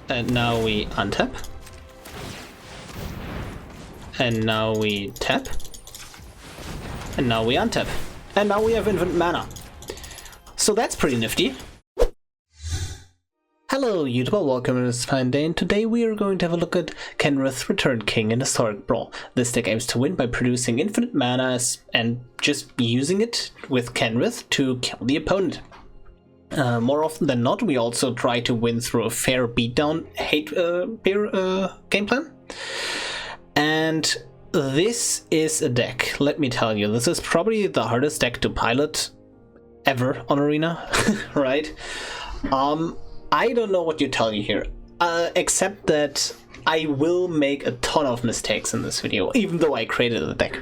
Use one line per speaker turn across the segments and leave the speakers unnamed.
And now we untap. And now we tap. And now we untap. And now we have infinite mana. So that's pretty nifty. Hello YouTube, welcome to this fine day, and today we are going to have a look at Kenrith, Returned King in Historic Brawl. This deck aims to win by producing infinite mana and just using it with Kenrith to kill the opponent. More often than not, we also try to win through a fair beatdown game plan. And this is a deck, let me tell you, this is probably the hardest deck to pilot ever on Arena, right? I don't know what you tell you here, except that I will make a ton of mistakes in this video, even though I created the deck.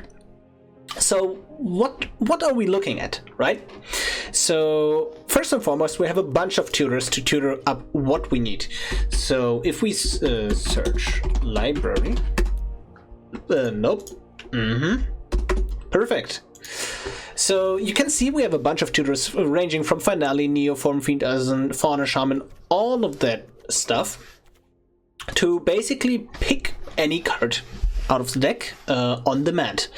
So what are we looking at, right? So first and foremost, we have a bunch of tutors to tutor up what we need. So if we search library, nope, perfect. So you can see we have a bunch of tutors ranging from Finale, Neoform, Fiend Eisen, Fauna Shaman, all of that stuff, to basically pick any card out of the deck on demand.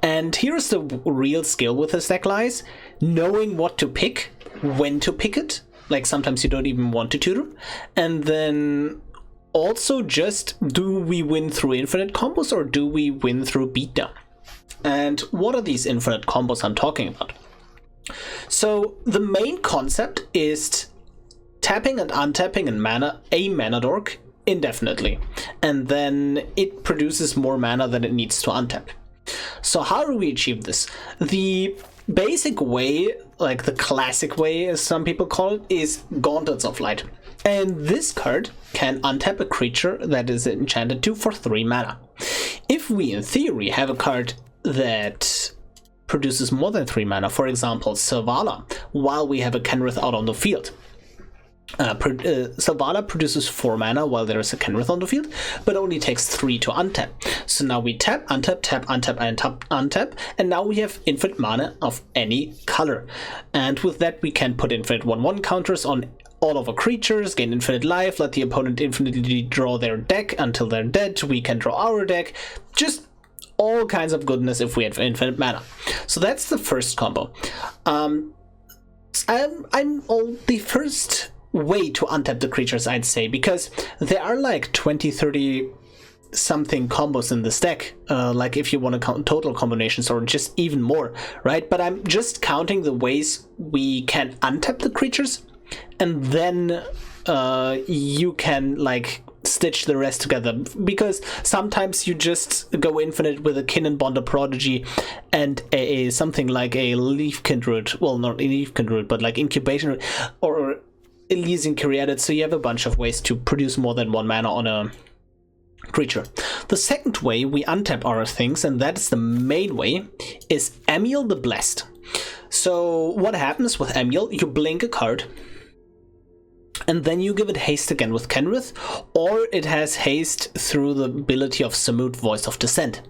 And here's the real skill with this deck lies: knowing what to pick, when to pick it, like sometimes you don't even want to tutor, and then also just, do we win through infinite combos or do we win through beatdown? And what are these infinite combos I'm talking about? So the main concept is tapping and untapping a mana dork indefinitely, and then it produces more mana than it needs to untap. So how do we achieve this? The basic way, like the classic way as some people call it, is Gauntlets of Light. And this card can untap a creature that is enchanted to for 3 mana. If we in theory have a card that produces more than 3 mana, for example Selvala, while we have a Kenrith out on the field, Selvala produces 4 mana while there is a Kenrith on the field, but only takes 3 to untap. So now we tap, untap, tap, untap, and tap, untap, and now we have infinite mana of any color. And with that we can put infinite 1/1 counters on all of our creatures, gain infinite life, let the opponent infinitely draw their deck until they're dead, we can draw our deck, just all kinds of goodness if we have infinite mana. So that's the first combo. The first way to untap the creatures, I'd say, because there are like 20-30 something combos in this deck, like if you want to count total combinations or just even more, right? But I'm just counting the ways we can untap the creatures, and then you can like stitch the rest together, because sometimes you just go infinite with a Kin and Bonder Prodigy and something like a Leafkin Druid, well, not a Leafkin Druid, but like Incubation or Ilysian Caryatid, so you have a bunch of ways to produce more than 1 mana on a creature. The second way we untap our things, and that is the main way, is Emiel the Blessed. So what happens with Emiel? You blink a card, and then you give it haste again with Kenrith, or it has haste through the ability of Samut, Voice of Dissent.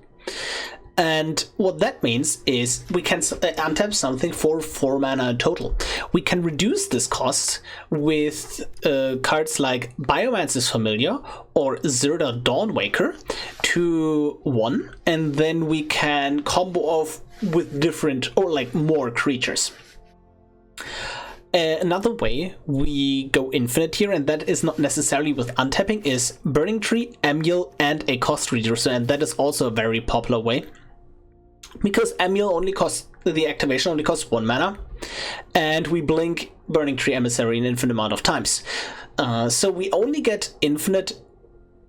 And what that means is we can untap something for 4 mana in total. We can reduce this cost with cards like Biomancer's Familiar or Zirda Dawnwaker to 1, and then we can combo off with different or like more creatures. Another way we go infinite here, and that is not necessarily with untapping, is Burning-Tree, Emiel, and a cost reducer, and that is also a very popular way, because Emiel only costs, the activation only costs 1 mana, and we blink Burning-Tree Emissary an infinite amount of times. So we only get infinite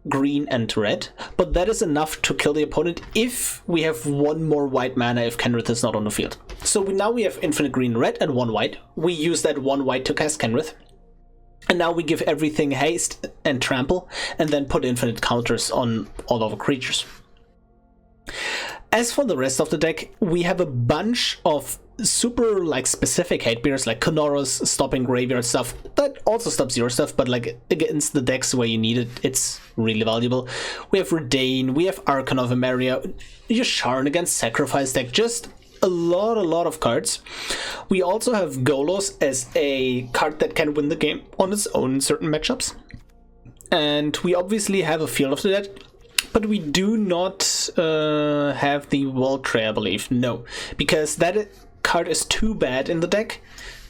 green and red, but that is enough to kill the opponent if we have 1 more white mana if Kenrith is not on the field. So now we have infinite green, red, and 1 white. We use that 1 white to cast Kenrith, and now we give everything haste and trample, and then put infinite counters on all of our creatures. As for the rest of the deck, we have a bunch of super like specific hate bears like Konoros, stopping graveyard stuff. That also stops your stuff, but like against the decks where you need it, it's really valuable. We have Redain, we Archon of Emeria, Yasharn against Sacrifice deck, just a lot of cards. We also have Golos as a card that can win the game on its own in certain matchups. and we obviously have a Field of the Dead, but we do not have the World Tray, I believe. No, because that card is too bad in the deck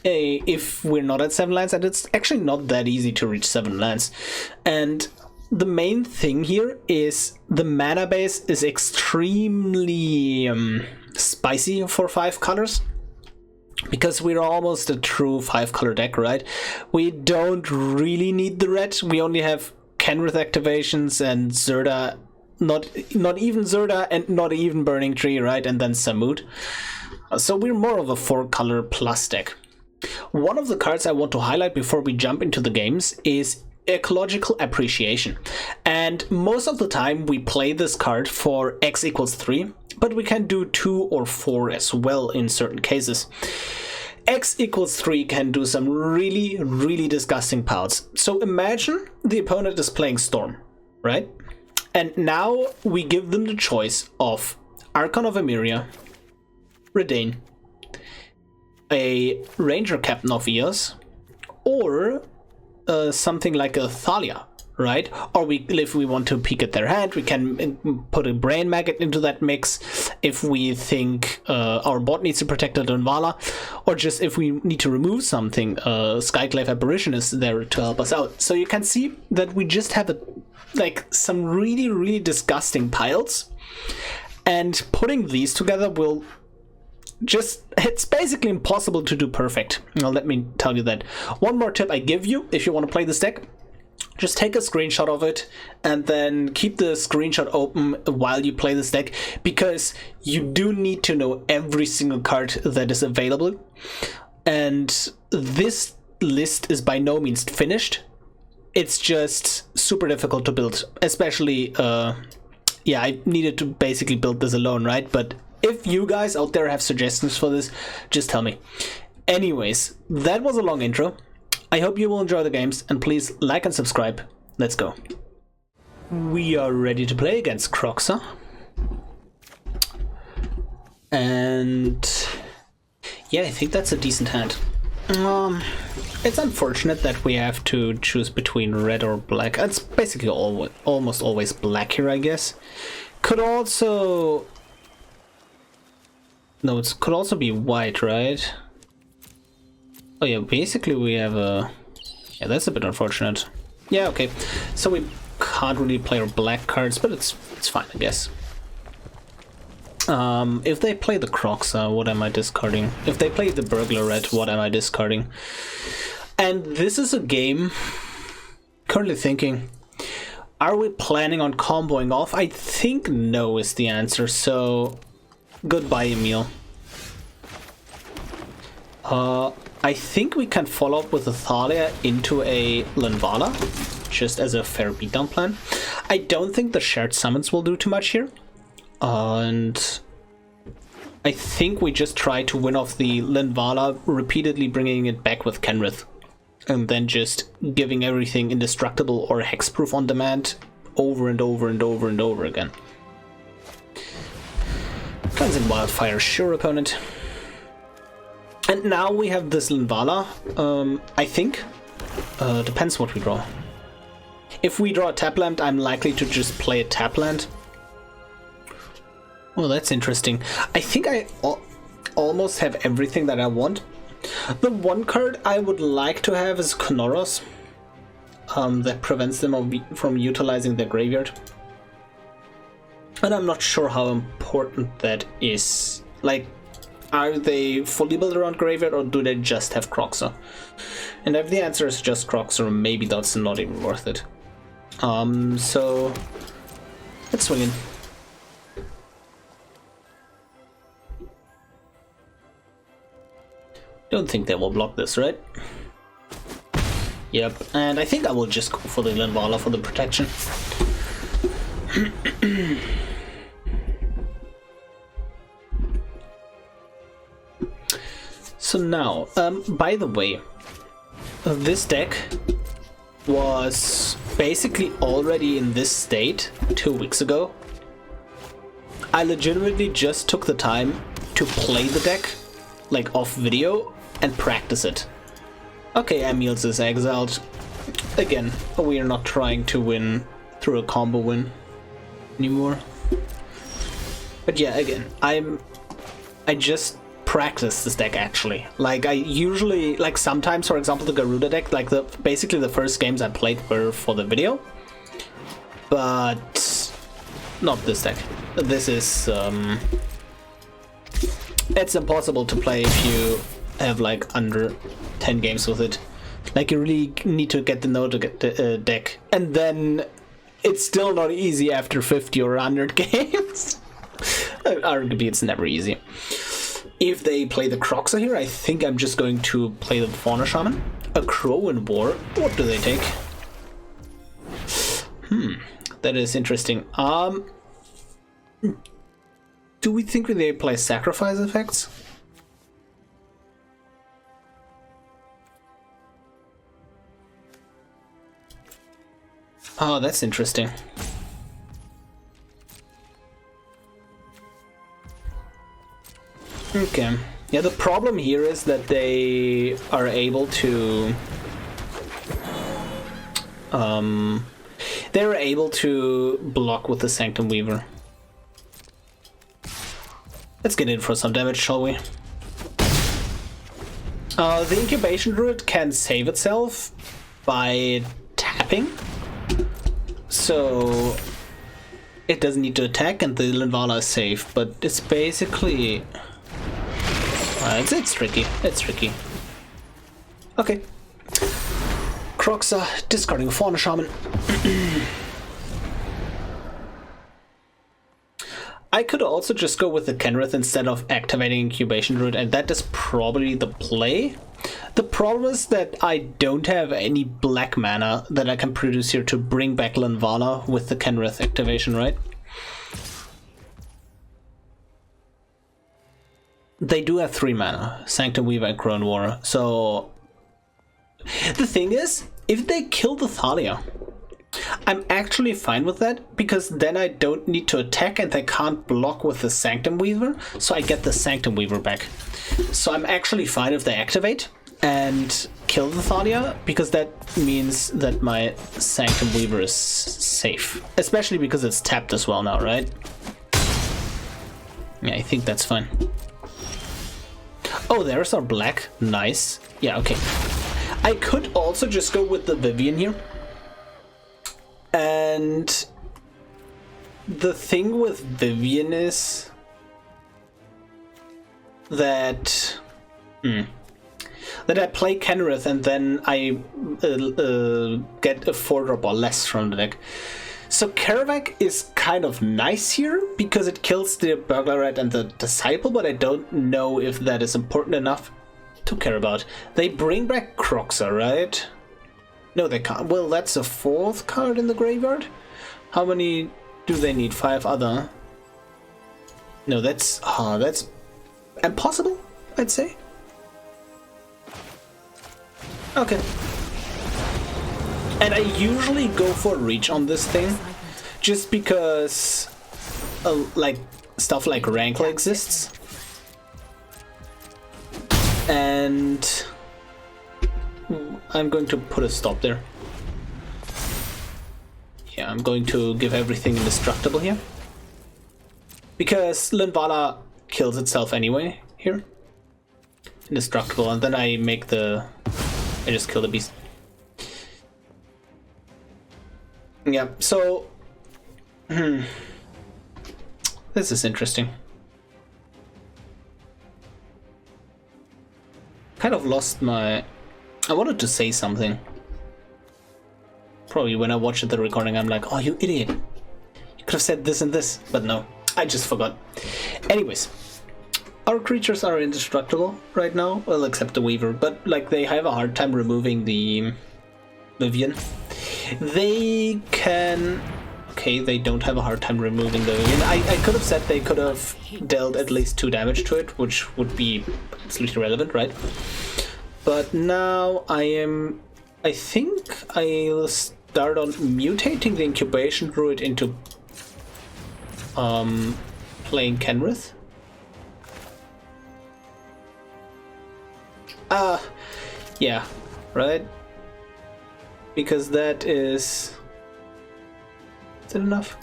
if we're not at 7 lands, and it's actually not that easy to reach 7 lands. And the main thing here is the mana base is extremely spicy for 5 colors. Because we're almost a true 5-color deck, right? We don't really need the red. We only have Kenrith activations and Zirda, not even Zirda, and not even Burning-Tree, right? And then Samut. So we're more of a 4-color plus deck. One of the cards I want to highlight before we jump into the games is Ecological Appreciation. And most of the time we play this card for X equals 3, but we can do 2 or 4 as well in certain cases. X equals 3 can do some really, really disgusting piles. So imagine the opponent is playing Storm, right? And now we give them the choice of Archon of Emeria, Redain, a Ranger Captain of Eos, or something like a Thalia, right? Or if we want to peek at their hand, we can put a Brain Maggot into that mix if we think our bot needs to protect a Linvala, or just if we need to remove something, Skyclave Apparition is there to help us out. So you can see that we just have some really, really disgusting piles, and putting these together will it's basically impossible to do perfect. Now let me tell you that. One more tip I give you if you want to play this deck: just take a screenshot of it and then keep the screenshot open while you play this deck, because you do need to know every single card that is available. And this list is by no means finished. It's just super difficult to build, especially I needed to basically build this alone, right? But if you guys out there have suggestions for this, just tell me. Anyways, that was a long intro. I hope you will enjoy the games, and please like and subscribe. Let's go. We are ready to play against Kroxa. And yeah, I think that's a decent hand. It's unfortunate that we have to choose between red or black. It's basically almost always black here, I guess. Could also... No, it could also be white, right? Oh yeah, basically we have a... Yeah, that's a bit unfortunate. Yeah, okay. So we can't really play our black cards, but it's fine, I guess. If they play the Kroxa, what am I discarding? If they play the Burglar Red, what am I discarding? And this is a game... Currently thinking... Are we planning on comboing off? I think no is the answer, so... Goodbye, Emiel. I think we can follow up with a Thalia into a Linvala, just as a fair beatdown plan. I don't think the shared summons will do too much here. And I think we just try to win off the Linvala, repeatedly bringing it back with Kenrith. And then just giving everything indestructible or hexproof on demand over and over and over and over again. Guns and Wildfire, sure, opponent. And now we have this Linvala, I think. Depends what we draw. If we draw a tap land, I'm likely to just play a tap land. Oh, that's interesting. I think I almost have everything that I want. The one card I would like to have is Konoros. That prevents them from utilizing their graveyard. And I'm not sure how important that is. Like, are they fully built around graveyard, or do they just have Kroxa? And if the answer is just Kroxa, maybe that's not even worth it. So let's swing in. Don't think they will block this, right? Yep, and I think I will just go for the Linvala for the protection. So now, by the way, this deck was basically already in this state 2 weeks ago. I legitimately just took the time to play the deck, like off video, and practice it. Okay, Emiel is exiled. again, we are not trying to win through a combo win anymore. But yeah, again, I just practice this deck actually. Like I usually, like sometimes, for example, the Garuda deck, like basically the first games I played were for the video, but not this deck. This is it's impossible to play if you have like under 10 games with it. Like you really need to get to know the deck, and then it's still not easy after 50 or 100 games. Arguably, it's never easy. If they play the Croxa here, I think I'm just going to play the Fauna Shaman. A Crow in War. What do they take? That is interesting. Do we think they play sacrifice effects? Oh, that's interesting. Okay. Yeah, the problem here is that they are able to they're able to block with the Sanctum Weaver. Let's get in for some damage, shall we? The Incubation Druid can save itself by tapping, so it doesn't need to attack, and the Linvala is safe, but it's basically... it's tricky. It's tricky. Okay. Croxa, discarding Fauna Shaman. I could also just go with the Kenrith instead of activating Incubation Druid, and that is probably the play. The problem is that I don't have any black mana that I can produce here to bring back Linvala with the Kenrith activation, right? They do have 3 mana, Sanctum Weaver and Crown War. So the thing is, if they kill the Thalia, I'm actually fine with that, because then I don't need to attack and they can't block with the Sanctum Weaver, so I get the Sanctum Weaver back. So I'm actually fine if they activate and kill the Thalia, because that means that my Sanctum Weaver is safe. Especially because it's tapped as well now, right? Yeah, I think that's fine. Oh, there's our black. Nice. Yeah, okay. I could also just go with the Vivien here. And the thing with Vivien is that that I play Kenrith and then I get a 4-drop or less from the deck. So Karavak is kind of nice here because it kills the Burglar and the Disciple, but I don't know if that is important enough to care about. They bring back Croxa, right? No, they can't. Well, that's a 4th card in the graveyard. How many do they need? 5 other? No, that's impossible, I'd say. Okay. And I usually go for reach on this thing, just because like stuff like Rankle exists. And I'm going to put a stop there. Yeah, I'm going to give everything indestructible here, because Linvala kills itself anyway here. Indestructible, and then I just kill the beast. Yeah, so this is interesting. Kind of lost my... I wanted to say something. Probably when I watched the recording, I'm like, oh, you idiot. You could have said this and this, but no, I just forgot. Anyways, our creatures are indestructible right now, well, except the Weaver, but like they have a hard time removing the Vivien. They can... Okay, they don't have a hard time removing the Vivien. I could have said they could have dealt at least 2 damage to it, which would be absolutely relevant, right? But now I think I'll start on mutating the Incubation Druid into playing Kenrith. Yeah, right? because that is... Is it enough?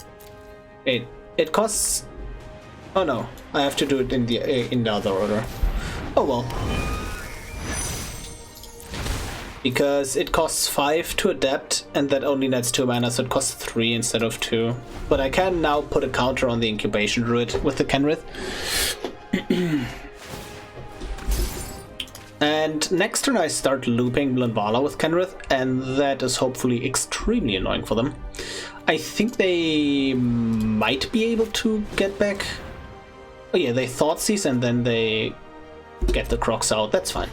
It costs... Oh no, I have to do it in the other order. Oh well. Because it costs 5 to adapt, and that only nets 2 mana, so it costs 3 instead of 2. But I can now put a counter on the Incubation Druid with the Kenrith. And next turn I start looping Linvala with Kenrith, and that is hopefully extremely annoying for them. I think they might be able to get back... Oh yeah, they Thoughtseize and then they get the Crocs out, that's fine.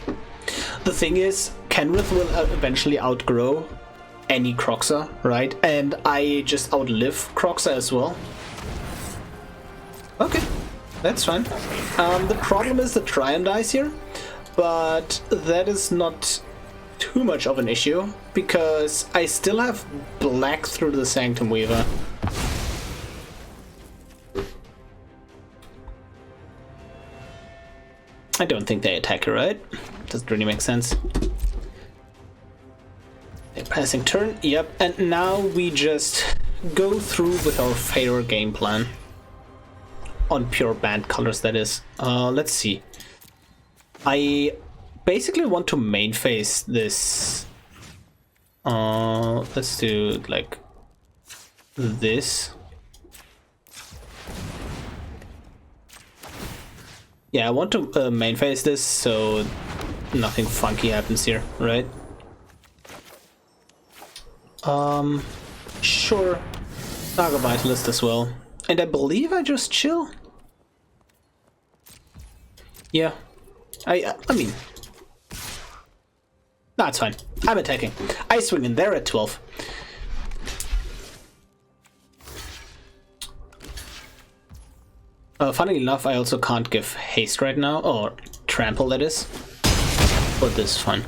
The thing is, Kenrith will eventually outgrow any Croxa, right? And I just outlive Croxa as well. Okay, that's fine. The problem is the Triome dies here, but that is not too much of an issue, because I still have black through the Sanctum Weaver. I don't think they attack her, right? Doesn't really make sense. A passing turn, yep. And now we just go through with our Faeburrow game plan. On pure band colors, that is. Let's see. I basically want to main phase this. Let's do like this. Yeah, I want to main phase this so nothing funky happens here, right? Sure. Naga Vitalist as well. And I believe I just chill. Yeah. I mean... No, it's fine. I'm attacking. I swing in there at 12. Funnily enough, I also can't give haste right now, or trample that is. But this is fine.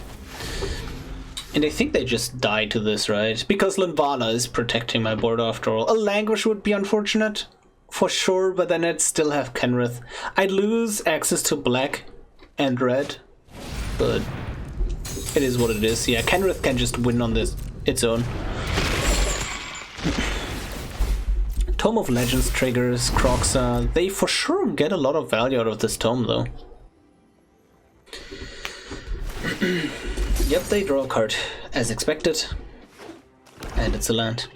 And I think they just die to this, right? Because Linvala is protecting my board after all. A Languish would be unfortunate, for sure, but then I'd still have Kenrith. I'd lose access to black and red, but it is what it is. Yeah, Kenrith can just win on this its own. Tome of Legends triggers, Croxa. They for sure get a lot of value out of this tome, though. Yep, they draw a card, as expected. And it's a land.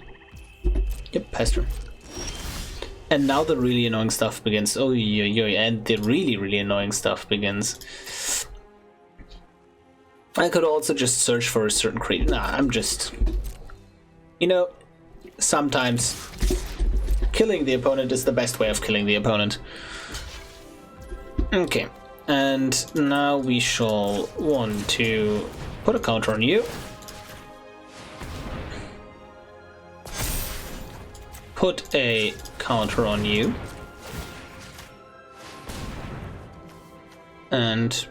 Yep, pass turn. And now the really annoying stuff begins. Oh, and the really annoying stuff begins. I could also just search for a certain creature. Nah, I'm just... You know, sometimes killing the opponent is the best way of killing the opponent. Okay, and now we shall want to put a counter on you. Put a counter on you. And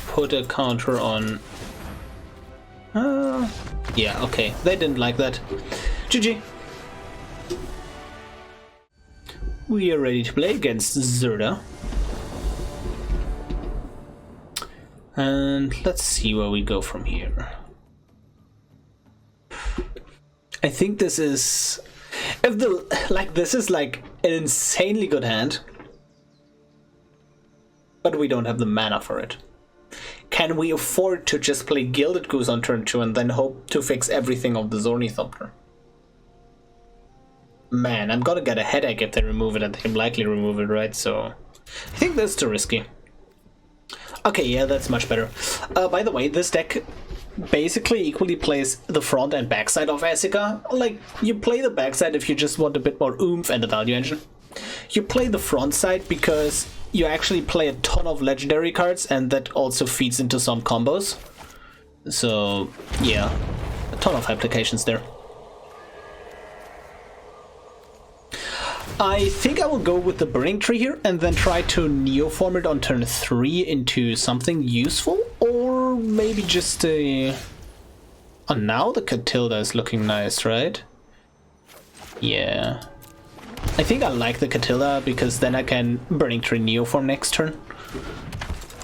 put a counter on... yeah, okay. They didn't like that. GG. We are ready to play against Zirda. And let's see where we go from here. I think this is... If the... Like, this is like an insanely good hand. But we don't have the mana for it. Can we afford to just play Gilded Goose on turn 2 and then hope to fix everything of the Zornithopter? Man, I'm gonna get a headache if they remove it, and they likely remove it, right? So, I think that's too risky. Okay, yeah, that's much better. By the way, this deck basically equally plays the front and backside of Essica. Like, you play the backside if you just want a bit more oomph and a value engine. You play the front side because you actually play a ton of legendary cards, and that also feeds into some combos. So, yeah, a ton of applications there. I think I will go with the Burning-Tree here and then try to Neoform it on turn 3 into something useful, or maybe just a... Oh, now the Catilda is looking nice, right? Yeah. I think I like the Catilda because then I can Burning-Tree Neoform next turn.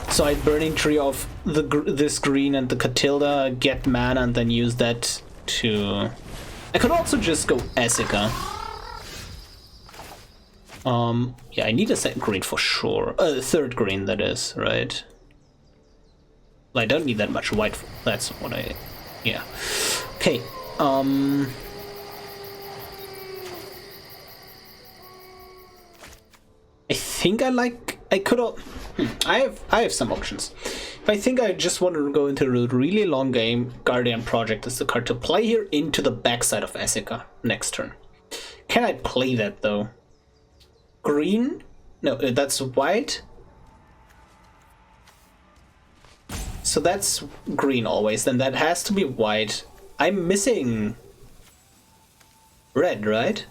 So I Burning-Tree off this green and the Catilda, get mana, and then use that to... I could also just go Esika. Yeah, I need a second green for sure. Third green, that is, right? Well, I don't need that much white. That's what I... Yeah. Okay, I think I could... I have some options. If I think I just want to go into a really long game, Guardian Project is the card to play here into the backside of Esika next turn. Can I play that, though? Green? No, that's white. So that's green always, then that has to be white. I'm missing red, right?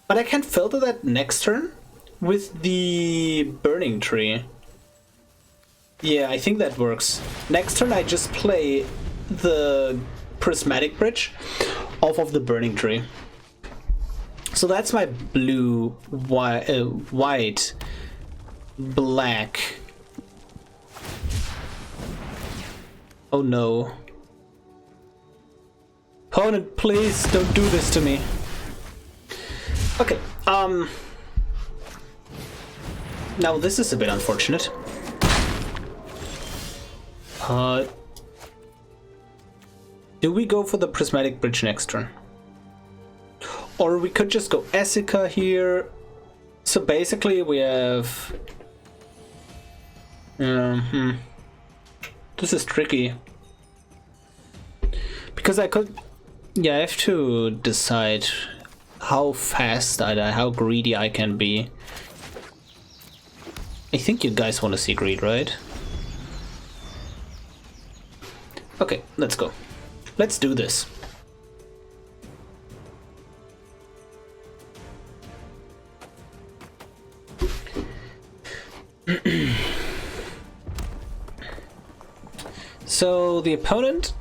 But I can filter that next turn with the Burning Tree. Yeah, I think that works. Next turn I just play the Prismatic Bridge off of the Burning Tree. So that's my blue, white, black. Oh no. Opponent, please don't do this to me. Okay, now this is a bit unfortunate. Do we go for the Prismatic Bridge next turn? Or we could just go Esika here. So basically we have... This is tricky. Because I could... Yeah, I have to decide how fast how greedy I can be. I think you guys want to see greed, right? Okay, let's go. Let's do this. So the opponent,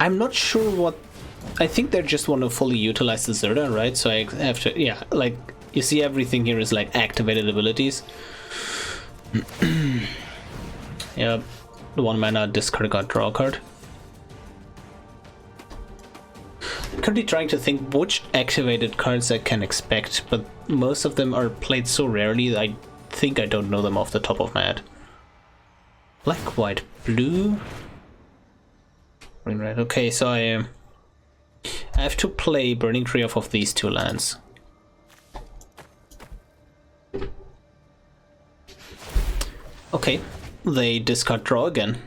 I'm not sure what, I think they just want to fully utilize the Zirda, right? So I have to, yeah, like you see everything here is like activated abilities. Yeah, the 1 mana discard card, draw a card. I'm currently trying to think which activated cards I can expect, but most of them are played so rarely that I think I don't know them off the top of my head. Black, white, blue, green, red. Okay, so I have to play Burning Tree off of these two lands. Okay, they discard draw again.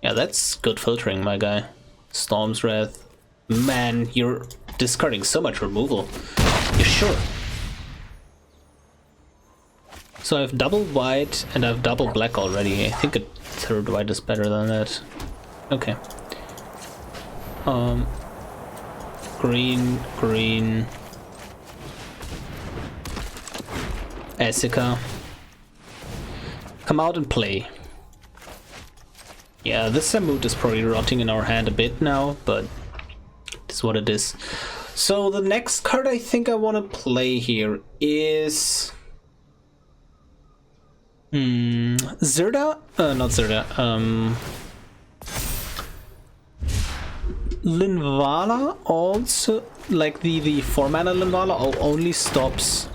Yeah, that's good filtering, my guy. Storm's Wrath. Man, you're discarding so much removal. You sure? So I have double white and I have double black already. I think a third white is better than that. Okay. Green, green. Esika. Come out and play. Yeah, this Samut is probably rotting in our hand a bit now, but it's what it is. So the next card I think I want to play here is... Zirda? Not Zirda. Linvala also, like the 4 mana Linvala only stops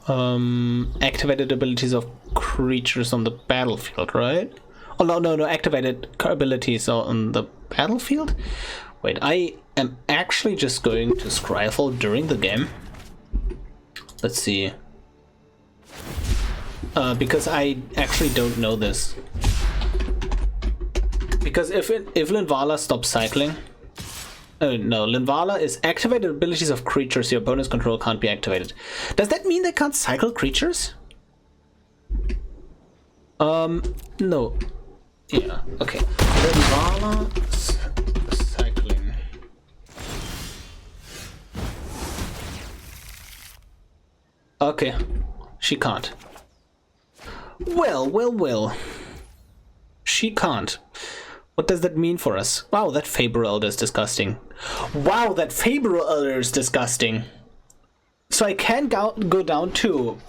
activated abilities of creatures on the battlefield, right? Oh no, activated abilities on the battlefield? Wait, I am actually just going to Scryfall during the game. Let's see. Because I actually don't know this. Because if Linvala stops cycling... no, Linvala is activated abilities of creatures your opponent's control can't be activated. Does that mean they can't cycle creatures? No. Yeah, okay. Linvala cycling. Okay, she can't. Well. She can't. What does that mean for us? Wow, that Faeburrow Elder is disgusting. Wow, that Faeburrow Elder is disgusting. So I can go down to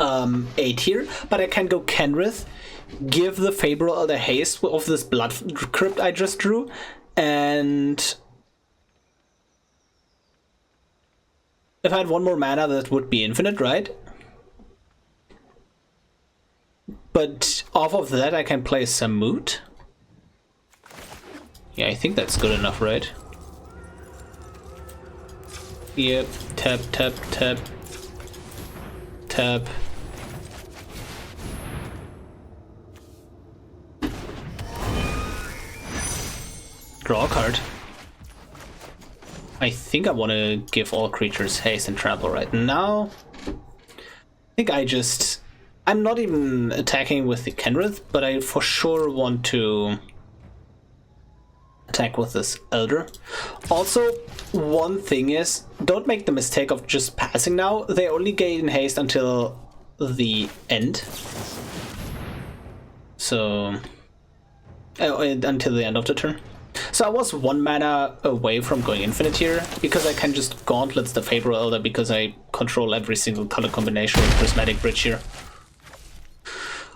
8 here, but I can go Kenrith give the Faeburrow Elder haste of this Blood Crypt I just drew, and if I had one more mana, that would be infinite, right? But off of that, I can play some Moot. Yeah, I think that's good enough, right? Yep, tap, tap, tap, tap. Draw a card. I think I want to give all creatures haste and trample right now. I think I'm not even attacking with the Kenrith, but I for sure want to attack with this Elder. Also, one thing is, don't make the mistake of just passing now. They only gain haste until the end. So, until the end of the turn. So I was 1 mana away from going infinite here, because I can just Gauntlets the Faeburrow Elder because I control every single color combination with Prismatic Bridge here.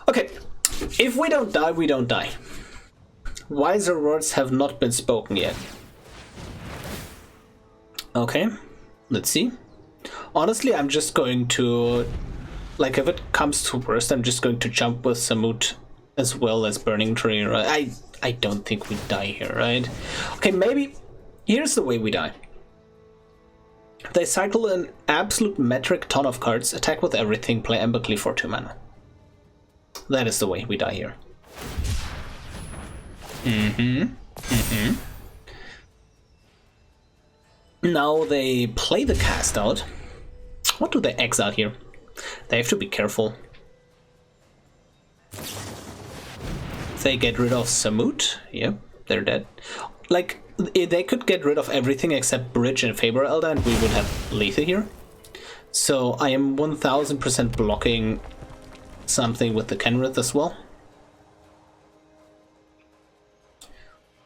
Okay, if we don't die, we don't die. Wiser words have not been spoken yet. Okay, let's see. Honestly, I'm just going to, like, if it comes to worst, I'm just going to jump with Samut as well as Burning-Tree. Right? I don't think we die here, right? Okay, maybe here's the way we die. They cycle an absolute metric ton of cards, attack with everything, play Embercleave for 2 mana. That is the way we die here. Now they play the cast out. What do they exile here? They have to be careful. They get rid of Samut. Yep, they're dead. Like, they could get rid of everything except Bridge and Faeburrow Elder, and we would have Lethe here. So I am 1000% blocking something with the Kenrith as well.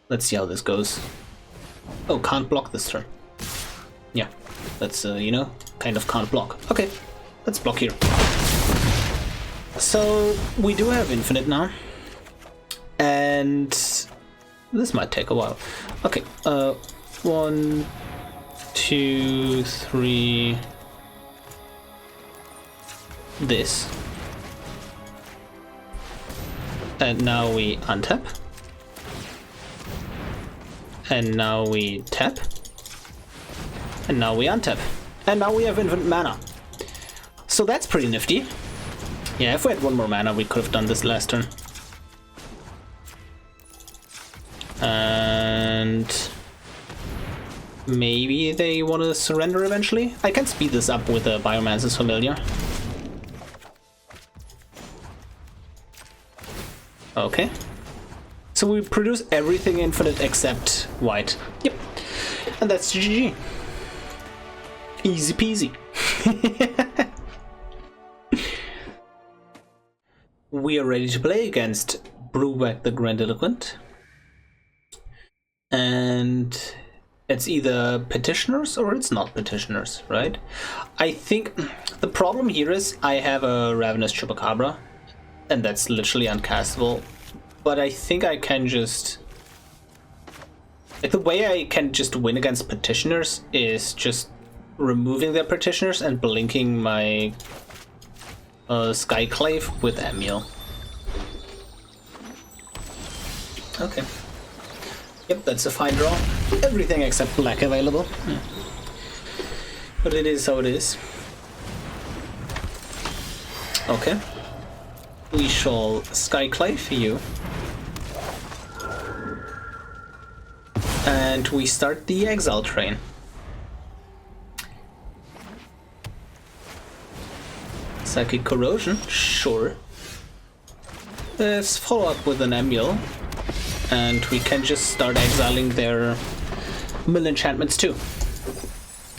Let's see how this goes. Oh, can't block this turn. Yeah, that's, you know, kind of can't block. Okay, let's block here. So we do have infinite now. And this might take a while. Okay, 1, 2, 3. This. And now we untap. And now we tap. And now we untap. And now we have infinite mana. So that's pretty nifty. Yeah, if we had 1 more mana, we could have done this last turn. And maybe they want to surrender eventually. I can speed this up with a Biomancer's Familiar. Okay. So we produce everything infinite except white. Yep. And that's GG. Easy peasy. We are ready to play against Brewback the Grandiloquent. And it's either petitioners or it's not petitioners, right? I think the problem here is I have a Ravenous Chupacabra, and that's literally uncastable. But I think I can just... like, the way I can just win against petitioners is just removing their petitioners and blinking my Skyclave with Emiel. Okay. Yep, that's a fine draw. Everything except black available. But it is how it is. Okay. We shall Skyclave for you. And we start the exile train. Psychic Corrosion, sure. Let's follow up with an Emiel. And we can just start exiling their mill enchantments too.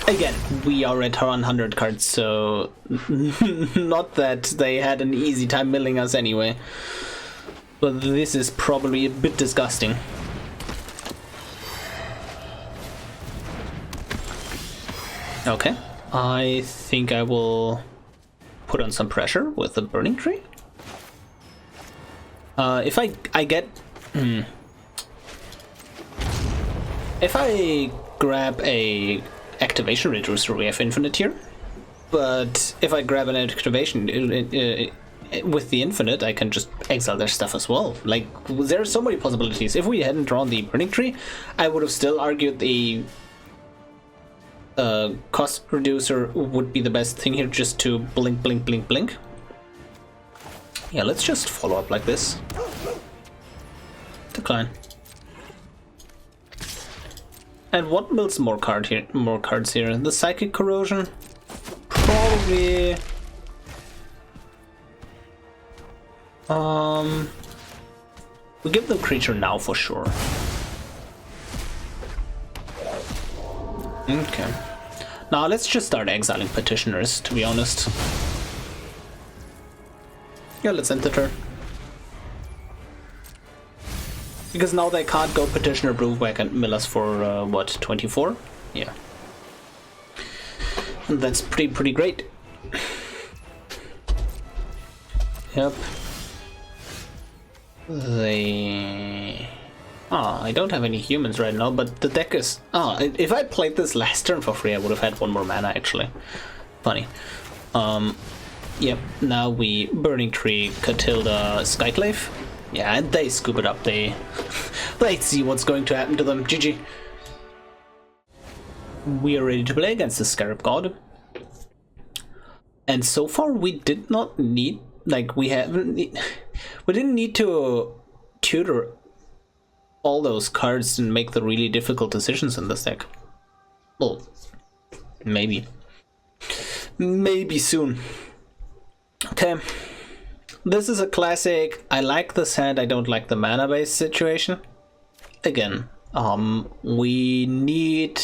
Again, we are at 100 cards, so not that they had an easy time milling us anyway. But this is probably a bit disgusting. Okay, I think I will put on some pressure with the Burning-Tree. If I get... If I grab a activation reducer, we have infinite here. But if I grab an activation with the infinite, I can just exile their stuff as well. Like, there are so many possibilities. If we hadn't drawn the Burning-Tree, I would have still argued the cost reducer would be the best thing here, just to blink, blink, blink, blink. Yeah, let's just follow up like this. Decline. And what builds more cards here? The Psychic Corrosion? Probably... we give them creature now for sure. Okay. Now let's just start exiling petitioners, to be honest. Yeah, let's end the turn. Because now they can't go petitioner, Brewback, and mill us for what, 24? Yeah. And that's pretty great. Yep. I don't have any humans right now, but the deck is... if I played this last turn for free, I would have had one more mana, actually. Funny. Yep, now we Burning-Tree, Catilda, Skyclave. Yeah, and they scoop it up. They see what's going to happen to them. GG. We are ready to play against the Scarab God. And so far we did not need... Like, we didn't need to tutor all those cards and make the really difficult decisions in this deck. Well, maybe. Maybe soon. Okay. This is a classic, I like this hand, I don't like the mana-based situation. Again, we need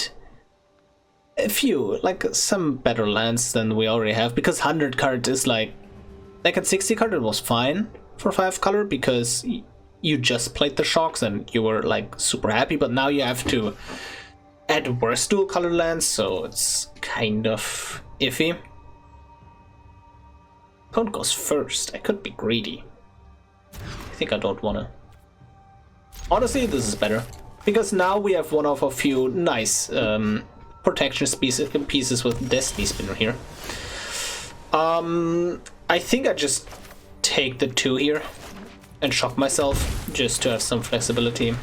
a few, like some better lands than we already have, because 100 cards is like at 60 card it was fine for 5 color, because you just played the shocks and you were like super happy, but now you have to add worse dual color lands, so it's kind of iffy. Opponent goes first. I could be greedy. I think I don't wanna. Honestly, this is better, because now we have one of a few nice protection pieces with Destiny Spinner here. I think I just take the 2 here and shock myself just to have some flexibility.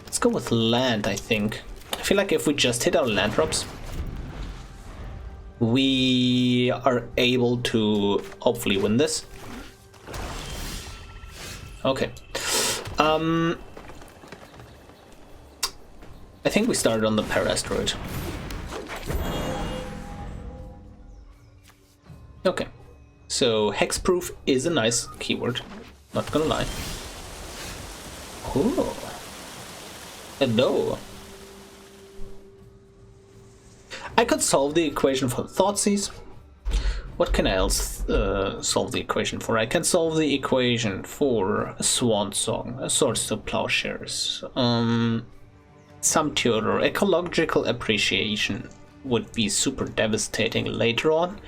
Let's go with land, I think. I feel like if we just hit our land drops, we are able to hopefully win this. Okay. I think we started on the Paradise Druid. Okay. So hexproof is a nice keyword, not gonna lie. Oh. No. I could solve the equation for Thoughtseize. What can I else solve the equation for? I can solve the equation for a Swan Song, a Swords to Plowshares, some Tutor. Ecological Appreciation would be super devastating later on.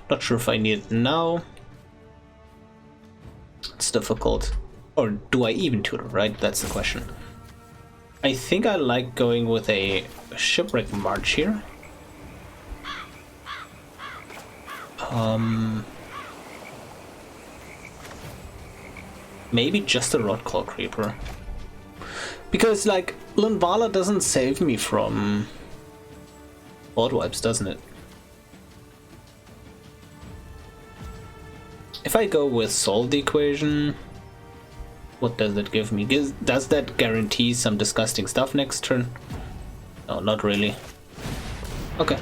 Not sure if I need it now. It's difficult. Or do I even Tutor, right? That's the question. I think I like going with a Shipwreck March here. Maybe just a Rotclaw Creeper. Because, like, Linvala doesn't save me from board wipes, doesn't it? If I go with solve the equation, what does that give me? Does that guarantee some disgusting stuff next turn? No, not really. Okay.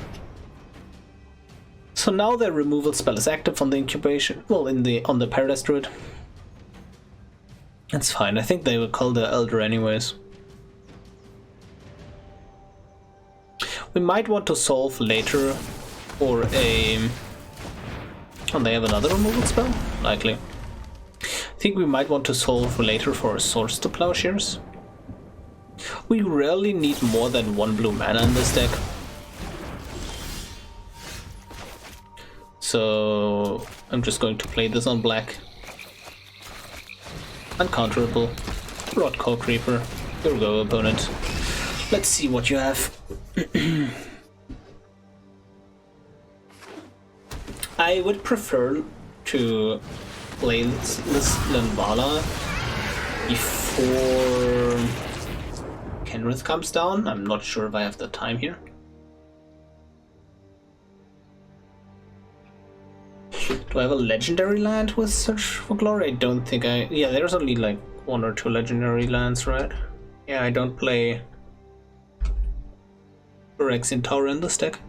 So now the removal spell is active on the incubation, well, on the Paradise Druid. That's fine. I think they will call the Elder anyways. We might want to solve later for a... Oh, they have another removal spell? Likely. I think we might want to solve later for Swords to Plowshares. We rarely need more than 1 blue mana in this deck. So I'm just going to play this on black. Uncounterable. Rotcore Creeper. Here we go, opponent. Let's see what you have. I would prefer to play this Linvala before Kenrith comes down. I'm not sure if I have the time here. Do I have a legendary land with Search for Glory? I don't think I... Yeah, there's only like 1 or 2 legendary lands, right? Yeah, I don't play Phyrexian Tower in this deck.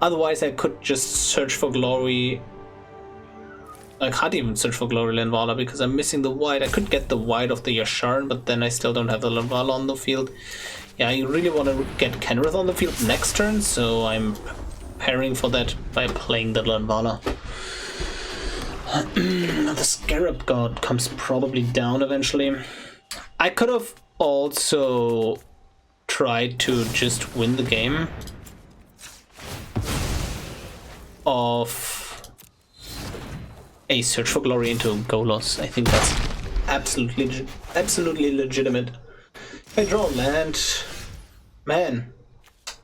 Otherwise, I could just Search for Glory. I can't even Search for Glory Linvala because I'm missing the white. I could get the white of the Yasharn, but then I still don't have the Linvala on the field. Yeah, I really want to get Kenrith on the field next turn, so I'm preparing for that by playing the Linvala. The Scarab God comes probably down eventually. I could have also tried to just win the game of a Search for Glory into Golos. I think that's absolutely legitimate. If I draw a land, man,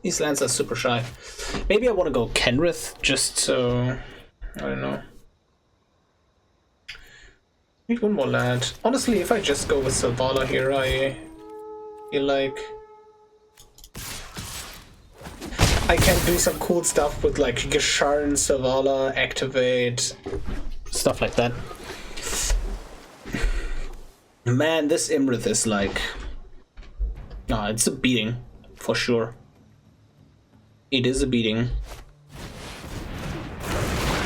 these lands are super shy. Maybe I want to go Kenrith just so, I don't know. Need one more land. Honestly, if I just go with Selvala here, I feel like I can do some cool stuff with like Yasharn, Selvala, activate, stuff like that. Man, this Imrith is like... it's a beating, for sure. It is a beating.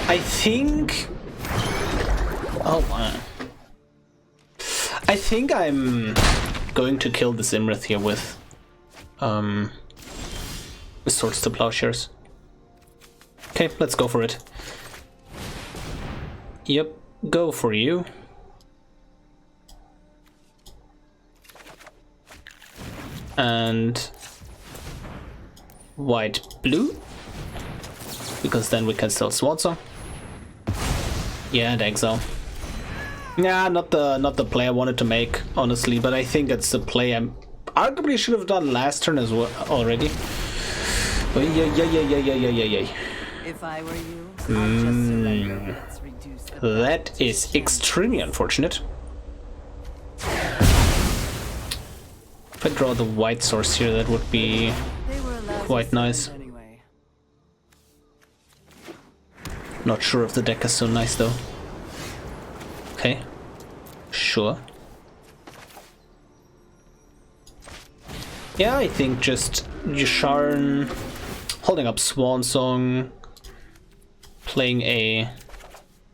I think... Oh man. I think I'm going to kill this Imrith here with Swords to Plowshares. Okay, let's go for it. Yep, go for you. And white blue, because then we can still Swansong. Yeah, and exile. Yeah, not the play I wanted to make, honestly, but I think it's the play I arguably should have done last turn as well already. Oh, yeah.
If I were you, I'd just surrender. Let's reduce the
That is extremely unfortunate. If I draw the white source here, that would be quite nice.
anyway.
Not sure if the deck is so nice though. Okay, sure. Yeah, I think just Yasharn, holding up Swansong, playing a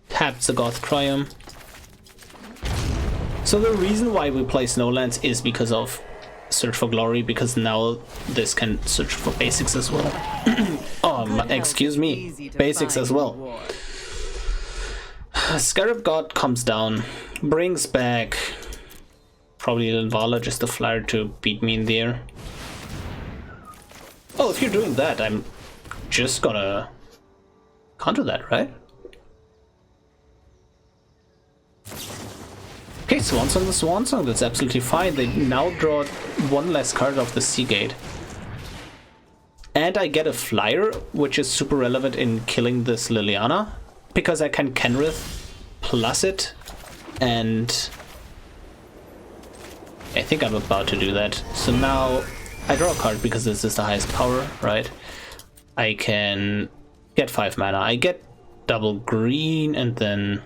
tapped Zagoth Triome. So the reason why we play Snowlands is because of Search for Glory, because now this can search for basics as well. Excuse me, basics as well. Scarab God comes down, brings back probably Linvala, just a flyer to beat me in the air. Oh, if you're doing that, I'm just gonna counter that, right? Okay, Swansong the Swansong, that's absolutely fine. They now draw one less card off the Seagate. And I get a flyer, which is super relevant in killing this Liliana, because I can Kenrith plus it, and I think I'm about to do that. So now I draw a card because this is the highest power, right? I can get 5 mana. I get double green, and then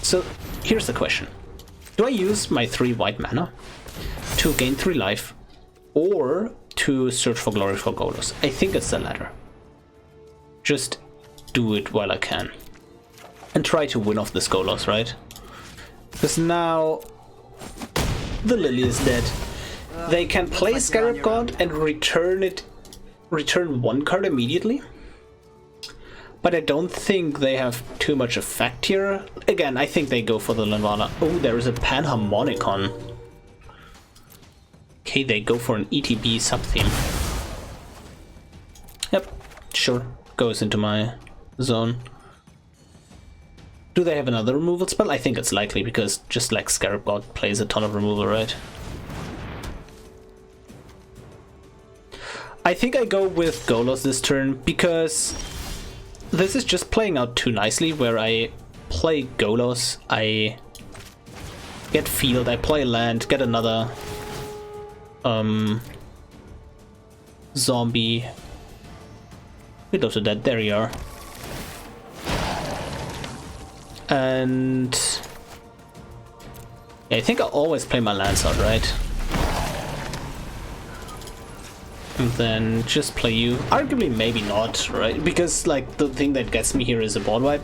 so here's the question. Do I use my 3 white mana to gain 3 life, or to search for Glory for Golos? I think it's the latter. Just do it while I can. And try to win off this Golos, right? Because now the Lily is dead. They can play Scarab God and return 1 card immediately. But I don't think they have too much effect here. Again, I think they go for the Linvala. Oh, there is a Panharmonicon. Okay, they go for an ETB sub-theme. Yep, sure. Goes into my zone. Do they have another removal spell? I think it's likely, because just like Scarab God plays a ton of removal, right? I think I go with Golos this turn, because this is just playing out too nicely, where I play Golos, I get field, I play land, get another zombie. Widow to Dead, there you are. And yeah, I think I always play my lands out, right? And then just play you. Arguably, maybe not, right? Because like the thing that gets me here is a board wipe.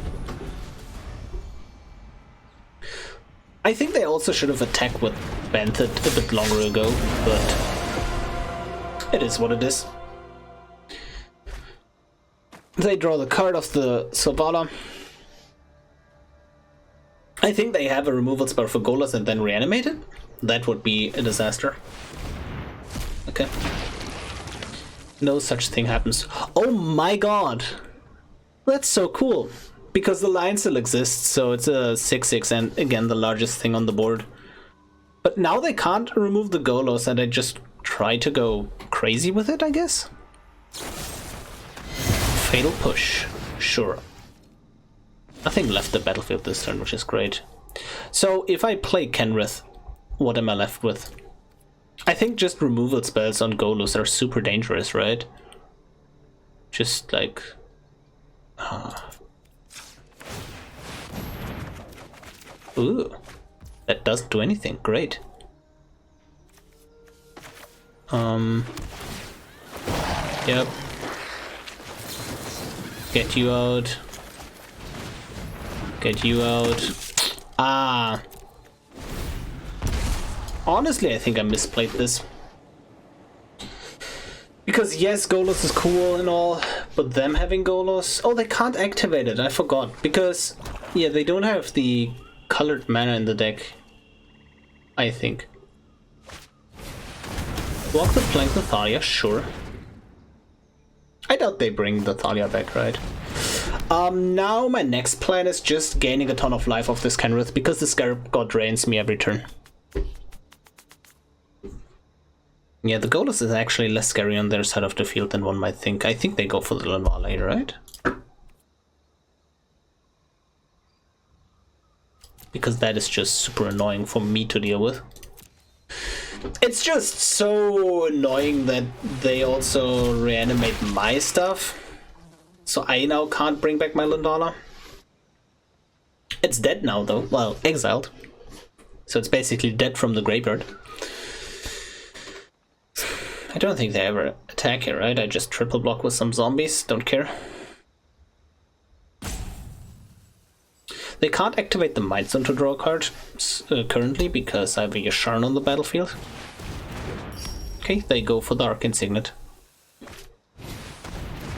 I think they also should have attacked with Banthet a bit longer ago, but it is what it is. They draw the card of the Selvala. I think they have a removal spell for Golos and then reanimate it. That would be a disaster. Okay. No such thing happens. Oh my god! That's so cool! Because the line still exists, so it's a 6/6 and again the largest thing on the board. But now they can't remove the Golos and I just try to go crazy with it, I guess? Fatal Push. Sure. Nothing left the battlefield this turn, which is great. So if I play Kenrith, what am I left with? I think just removal spells on Golos are super dangerous, right? Just like... Ooh. That doesn't do anything. Great. Yep. Get you out. Get you out. Ah. Honestly, I think I misplayed this. Because yes, Golos is cool and all, but them having Golos... Oh, they can't activate it, I forgot. Because, yeah, they don't have the colored mana in the deck, I think. Walk the Plank the Thalia, sure. I doubt they bring the Thalia back, right? Now my next plan is just gaining a ton of life off this Kenrith, because the Scarab God drains me every turn. Yeah, the Golos is actually less scary on their side of the field than one might think. I think they go for the Linvala, right? Because that is just super annoying for me to deal with. It's just so annoying that they also reanimate my stuff. So I now can't bring back my Linvala. It's dead now though. Well, exiled. So it's basically dead from the graveyard. I don't think they ever attack here, right? I just triple block with some zombies. Don't care. They can't activate the Might Zone to draw a card currently because I have a Yasharn on the battlefield. Okay, they go for the Arcane Signet.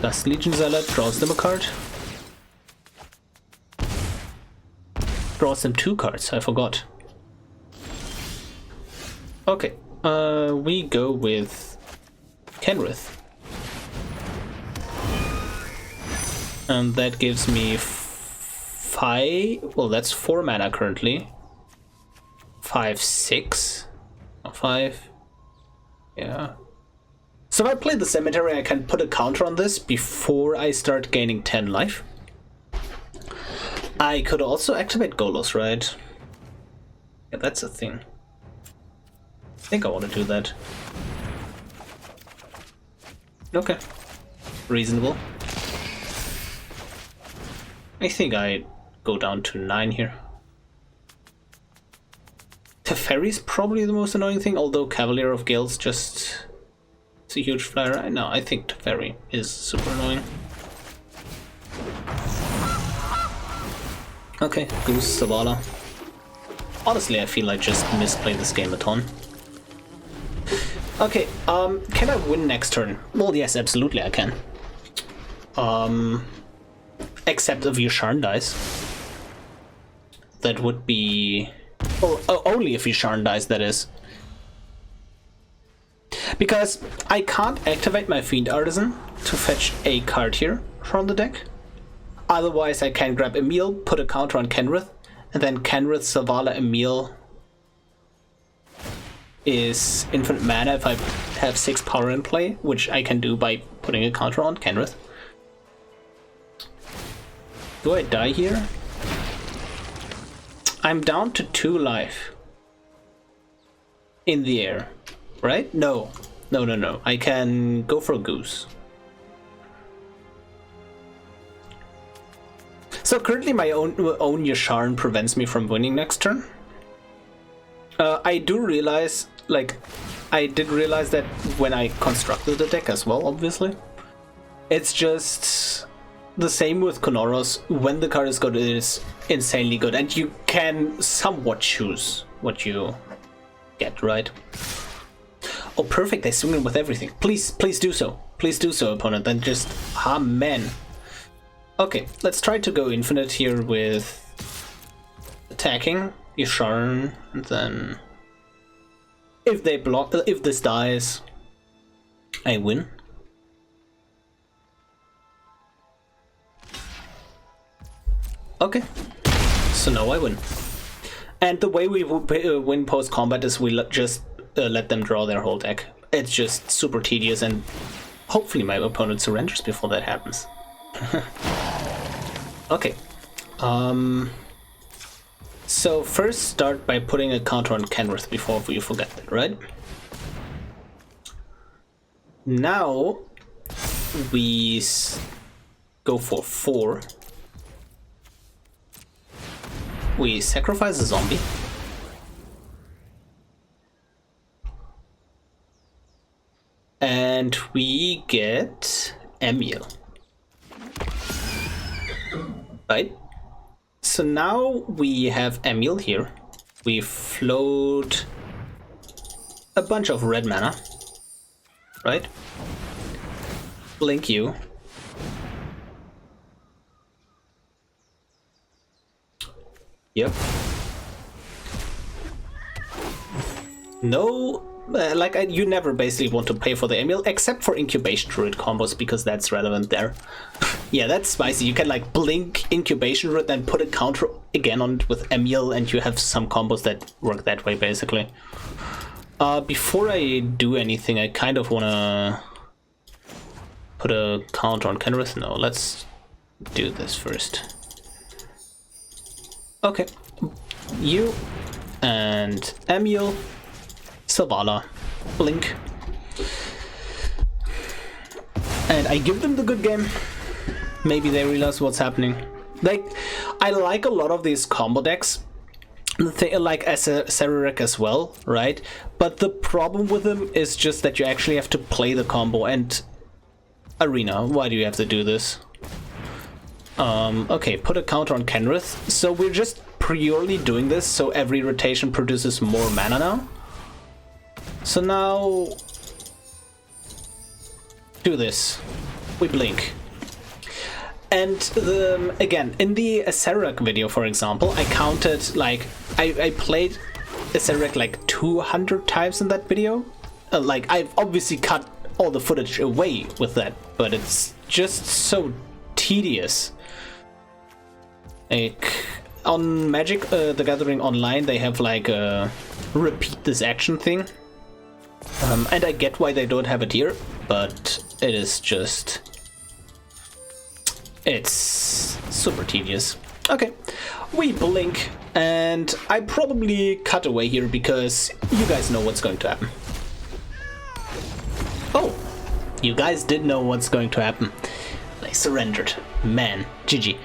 Dust Legion Zealot draws them a card. Draws them 2 cards, I forgot. Okay, we go with Kenrith. And that gives me 5, well that's 4 mana currently. 5, 6, 5, yeah. So if I play the Cemetery, I can put a counter on this before I start gaining 10 life. I could also activate Golos, right? Yeah, that's a thing. I think I want to do that. Okay. Reasonable. I think I go down to 9 here. Teferi's probably the most annoying thing, although Cavalier of Gales just... It's a huge flyer. I know, I think Teferi is super annoying. Okay, Goose, Selvala. Honestly, I feel I just misplayed this game a ton. Okay, can I win next turn? Well, yes, absolutely I can. Except if Yasharn dies. That would be... Well, only if Yasharn dies, that is. Because I can't activate my Fiend Artisan to fetch a card here from the deck. Otherwise, I can grab Emiel, put a counter on Kenrith, and then Kenrith, Selvala, Emiel is infinite mana if I have 6 power in play, which I can do by putting a counter on Kenrith. Do I die here? I'm down to 2 life. In the air, right? No. No. I can go for a goose. So currently my own Yasharn prevents me from winning next turn. I do realize, I did realize that when I constructed the deck as well, obviously. It's just the same with Konoros. When the card is good, it is insanely good, and you can somewhat choose what you get, right? Oh, perfect, they swing in with everything. Please do so. Please do so, opponent, and just, amen. Okay, let's try to go infinite here with attacking Yasharn, and then if they block, if this dies, I win. Okay, so now I win. And the way we win post-combat is we just let them draw their whole deck. It's just super tedious, and hopefully my opponent surrenders before that happens. Okay. So first start by putting a counter on Kenrith before you forget it, right? Now we go for 4. We sacrifice a zombie. And we get Emiel. Right? So now we have Emiel here. We float a bunch of red mana. Right? Blink you. Yep. No, you never basically want to pay for the Emiel, except for Incubation Druid combos, because that's relevant there. Yeah, that's spicy. You can blink Incubation Druid and put a counter again on it with Emiel, and you have some combos that work that way, basically. Before I do anything, I kind of want to put a counter on Kenrith. No, let's do this first. Okay, you and Emiel, Selvala, blink, and I give them the good game. Maybe they realize what's happening. I like a lot of these combo decks, like as a Serarek as well, right? But the problem with them is just that you actually have to play the combo. And Arena, why do you have to do this? Okay, put a counter on Kenrith. So we're just purely doing this so every rotation produces more mana now. So now do this. We blink. And again, in the Acererak video, for example, I counted I played Acererak 200 times in that video. I've obviously cut all the footage away with that, but it's just so tedious. On Magic the Gathering Online, they have a repeat this action thing. And I get why they don't have it here, but it is just... it's super tedious. Okay, we blink, and I probably cut away here because you guys know what's going to happen. Oh, you guys did know what's going to happen. They surrendered. Man, GG.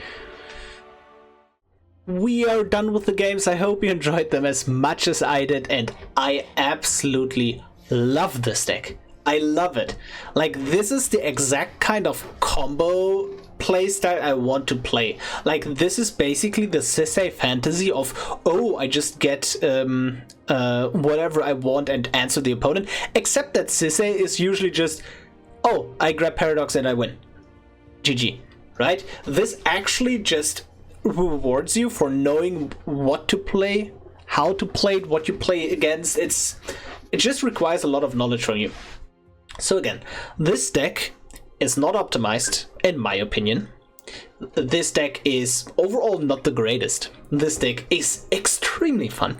We are done with the games. I hope you enjoyed them as much as I did, and I absolutely love this deck. I love it. This is the exact kind of combo playstyle I want to play. This is basically the Sisay fantasy of, oh, I just get whatever I want and answer the opponent, except that Sisay is usually just, oh, I grab Paradox and I win. GG, right? This actually just rewards you for knowing what to play, how to play it, what you play against. It just requires a lot of knowledge from you. So again, this deck is not optimized, in my opinion. this deck is overall not the greatest. This deck is extremely fun.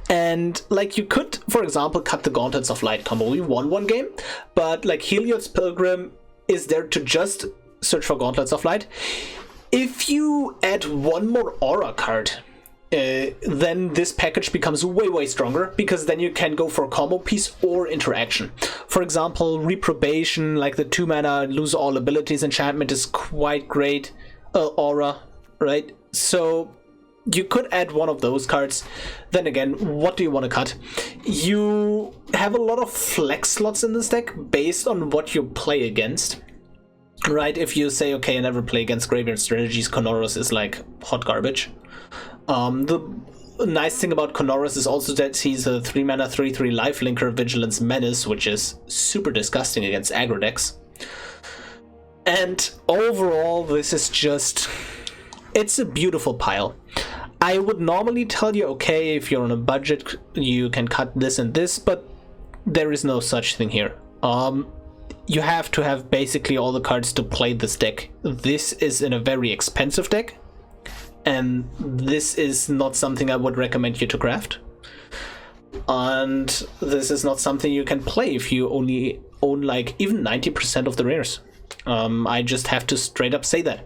And like you could, for example, cut the Gauntlets of Light combo. We won one game, but like Heliod's Pilgrim is there to just search for Gauntlets of Light. If you add one more aura card, then this package becomes way stronger, because then you can go for a combo piece or interaction. For example, Reprobation, like the 2-mana lose all abilities enchantment, is quite great. Aura, right? So you could add one of those cards. Then again, what do you want to cut? You have a lot of flex slots in this deck based on what you play against. Right, if you say, okay, I never play against graveyard strategies, Kenrith is like hot garbage. The nice thing about Kenrith is also that he's a 3-mana 3/3 lifelinker Vigilance Menace, which is super disgusting against aggro decks. And overall, this is just... it's a beautiful pile. I would normally tell you, okay, if you're on a budget, you can cut this and this, but there is no such thing here. You have to have basically all the cards to play this deck. This is in a very expensive deck, and this is not something I would recommend you to craft. And this is not something you can play if you only own like even 90% of the rares. I just have to straight up say that.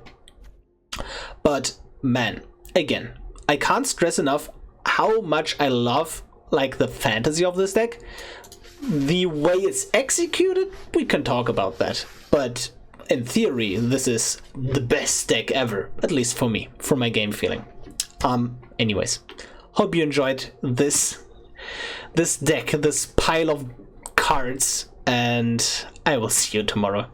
But man, again, I can't stress enough how much I love like the fantasy of this deck. The way it's executed, we can talk about that. But in theory, this is the best deck ever, at least for me, for my game feeling. Anyways, hope you enjoyed this deck, this pile of cards, and I will see you tomorrow.